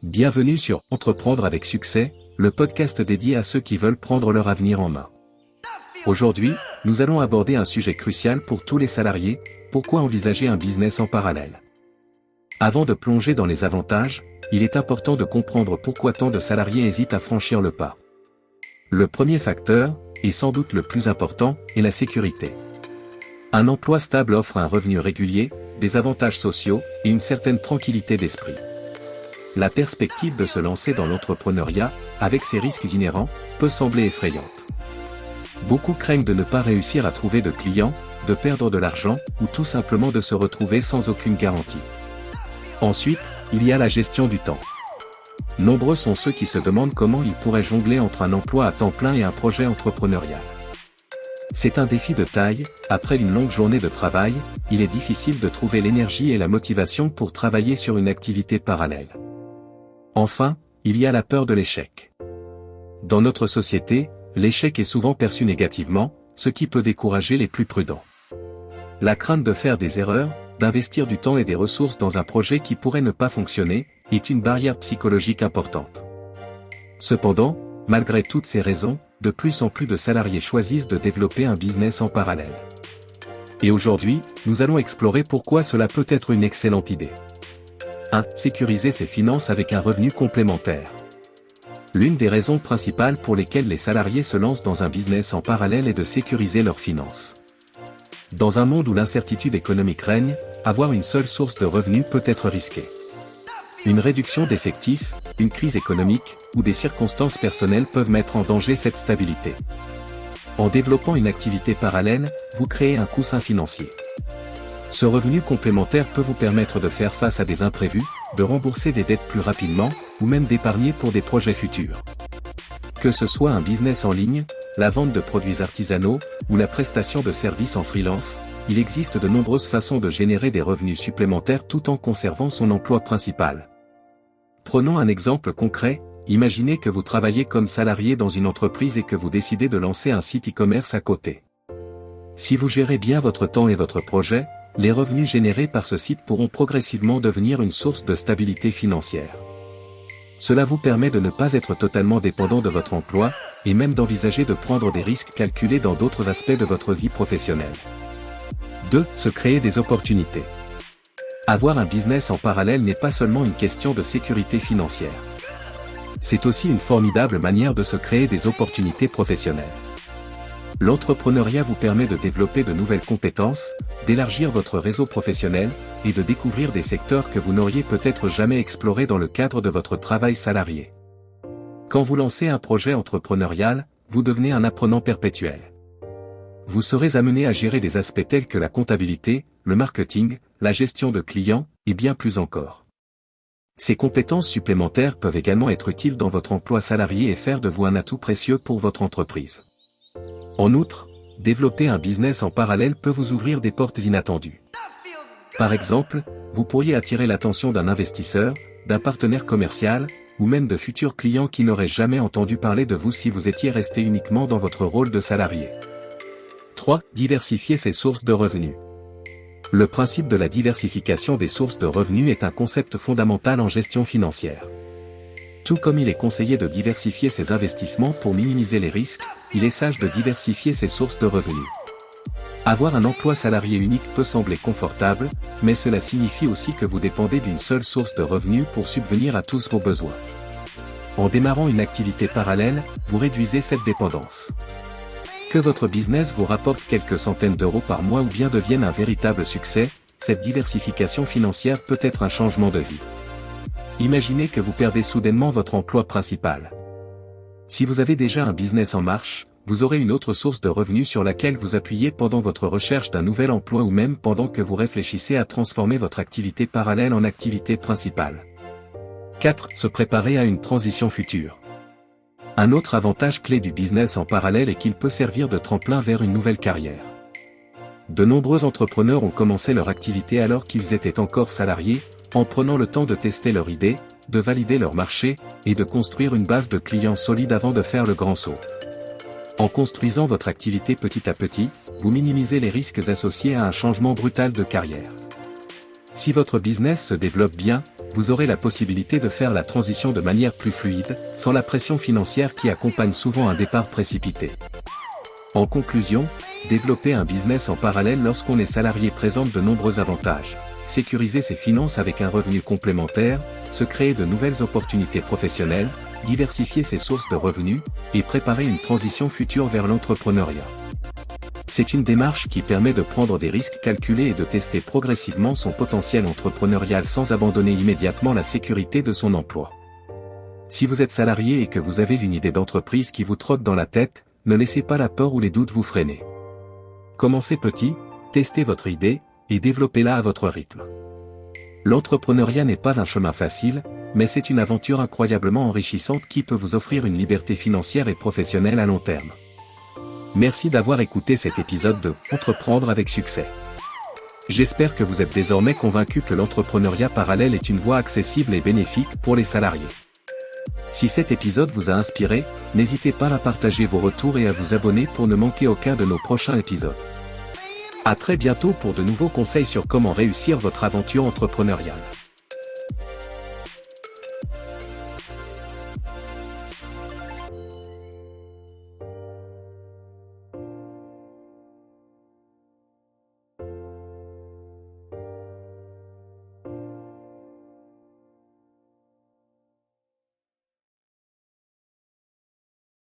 Bienvenue sur Entreprendre avec succès, le podcast dédié à ceux qui veulent prendre leur avenir en main. Aujourd'hui, nous allons aborder un sujet crucial pour tous les salariés, pourquoi envisager un business en parallèle. Avant de plonger dans les avantages, il est important de comprendre pourquoi tant de salariés hésitent à franchir le pas. Le premier facteur, et sans doute le plus important, est la sécurité. Un emploi stable offre un revenu régulier, des avantages sociaux, et une certaine tranquillité d'esprit. La perspective de se lancer dans l'entrepreneuriat, avec ses risques inhérents, peut sembler effrayante. Beaucoup craignent de ne pas réussir à trouver de clients, de perdre de l'argent, ou tout simplement de se retrouver sans aucune garantie. Ensuite, il y a la gestion du temps. Nombreux sont ceux qui se demandent comment ils pourraient jongler entre un emploi à temps plein et un projet entrepreneurial. C'est un défi de taille, après une longue journée de travail, il est difficile de trouver l'énergie et la motivation pour travailler sur une activité parallèle. Enfin, il y a la peur de l'échec. Dans notre société, l'échec est souvent perçu négativement, ce qui peut décourager les plus prudents. La crainte de faire des erreurs, d'investir du temps et des ressources dans un projet qui pourrait ne pas fonctionner, est une barrière psychologique importante. Cependant, malgré toutes ces raisons, de plus en plus de salariés choisissent de développer un business en parallèle. Et aujourd'hui, nous allons explorer pourquoi cela peut être une excellente idée. 1. Sécuriser ses finances avec un revenu complémentaire. L'une des raisons principales pour lesquelles les salariés se lancent dans un business en parallèle est de sécuriser leurs finances. Dans un monde où l'incertitude économique règne, avoir une seule source de revenus peut être risqué. Une réduction d'effectifs, une crise économique, ou des circonstances personnelles peuvent mettre en danger cette stabilité. En développant une activité parallèle, vous créez un coussin financier. Ce revenu complémentaire peut vous permettre de faire face à des imprévus, de rembourser des dettes plus rapidement, ou même d'épargner pour des projets futurs. Que ce soit un business en ligne, la vente de produits artisanaux, ou la prestation de services en freelance, il existe de nombreuses façons de générer des revenus supplémentaires tout en conservant son emploi principal. Prenons un exemple concret, imaginez que vous travaillez comme salarié dans une entreprise et que vous décidez de lancer un site e-commerce à côté. Si vous gérez bien votre temps et votre projet, les revenus générés par ce site pourront progressivement devenir une source de stabilité financière. Cela vous permet de ne pas être totalement dépendant de votre emploi, et même d'envisager de prendre des risques calculés dans d'autres aspects de votre vie professionnelle. 2. Se créer des opportunités. Avoir un business en parallèle n'est pas seulement une question de sécurité financière. C'est aussi une formidable manière de se créer des opportunités professionnelles. L'entrepreneuriat vous permet de développer de nouvelles compétences, d'élargir votre réseau professionnel, et de découvrir des secteurs que vous n'auriez peut-être jamais explorés dans le cadre de votre travail salarié. Quand vous lancez un projet entrepreneurial, vous devenez un apprenant perpétuel. Vous serez amené à gérer des aspects tels que la comptabilité, le marketing, la gestion de clients, et bien plus encore. Ces compétences supplémentaires peuvent également être utiles dans votre emploi salarié et faire de vous un atout précieux pour votre entreprise. En outre, développer un business en parallèle peut vous ouvrir des portes inattendues. Par exemple, vous pourriez attirer l'attention d'un investisseur, d'un partenaire commercial, ou même de futurs clients qui n'auraient jamais entendu parler de vous si vous étiez resté uniquement dans votre rôle de salarié. 3. Diversifier ses sources de revenus. Le principe de la diversification des sources de revenus est un concept fondamental en gestion financière. Tout comme il est conseillé de diversifier ses investissements pour minimiser les risques, il est sage de diversifier ses sources de revenus. Avoir un emploi salarié unique peut sembler confortable, mais cela signifie aussi que vous dépendez d'une seule source de revenus pour subvenir à tous vos besoins. En démarrant une activité parallèle, vous réduisez cette dépendance. Que votre business vous rapporte quelques centaines d'euros par mois ou bien devienne un véritable succès, cette diversification financière peut être un changement de vie. Imaginez que vous perdez soudainement votre emploi principal. Si vous avez déjà un business en marche, vous aurez une autre source de revenus sur laquelle vous appuyez pendant votre recherche d'un nouvel emploi ou même pendant que vous réfléchissez à transformer votre activité parallèle en activité principale. 4. Se préparer à une transition future. Un autre avantage clé du business en parallèle est qu'il peut servir de tremplin vers une nouvelle carrière. De nombreux entrepreneurs ont commencé leur activité alors qu'ils étaient encore salariés, en prenant le temps de tester leur idée, de valider leur marché, et de construire une base de clients solide avant de faire le grand saut. En construisant votre activité petit à petit, vous minimisez les risques associés à un changement brutal de carrière. Si votre business se développe bien, vous aurez la possibilité de faire la transition de manière plus fluide, sans la pression financière qui accompagne souvent un départ précipité. En conclusion, développer un business en parallèle lorsqu'on est salarié présente de nombreux avantages. Sécuriser ses finances avec un revenu complémentaire, se créer de nouvelles opportunités professionnelles, diversifier ses sources de revenus, et préparer une transition future vers l'entrepreneuriat. C'est une démarche qui permet de prendre des risques calculés et de tester progressivement son potentiel entrepreneurial sans abandonner immédiatement la sécurité de son emploi. Si vous êtes salarié et que vous avez une idée d'entreprise qui vous trotte dans la tête, ne laissez pas la peur ou les doutes vous freiner. Commencez petit, testez votre idée, et développez-la à votre rythme. L'entrepreneuriat n'est pas un chemin facile, mais c'est une aventure incroyablement enrichissante qui peut vous offrir une liberté financière et professionnelle à long terme. Merci d'avoir écouté cet épisode de Entreprendre avec succès. J'espère que vous êtes désormais convaincu que l'entrepreneuriat parallèle est une voie accessible et bénéfique pour les salariés. Si cet épisode vous a inspiré, n'hésitez pas à partager vos retours et à vous abonner pour ne manquer aucun de nos prochains épisodes. À très bientôt pour de nouveaux conseils sur comment réussir votre aventure entrepreneuriale.